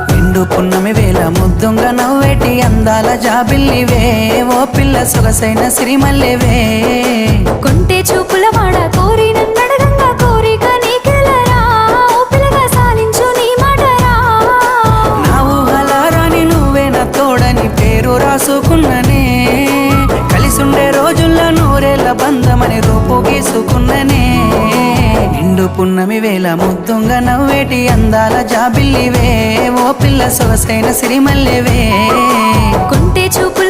నిండు పున్నమి వేళ ముద్దుంగ నవ్వేటి అందాల జాబిల్లివే ఓ పిల్ల సొగసైన సిరిమల్లెవే కొంటే చూపుల వాడ కోరి నన్నడగంగా కోరిక నీకెలరా ఓ పిల్లగా సాలించు నీ మాటరా నా ఊహలారాని నువ్వే నా తోడని పేరు రాసుకున్ననే కలిసుండే రోజుల్లో నూరేళ్ల బంధమని రూపు గీసుకున్ననే నిండు పున్నమి వేళ ముద్దుంగ నవ్వేటి అందాల జాబిల్లివే ఓ పిల్ల సొగసైన సిరిమల్లెవే కొంటే చూపు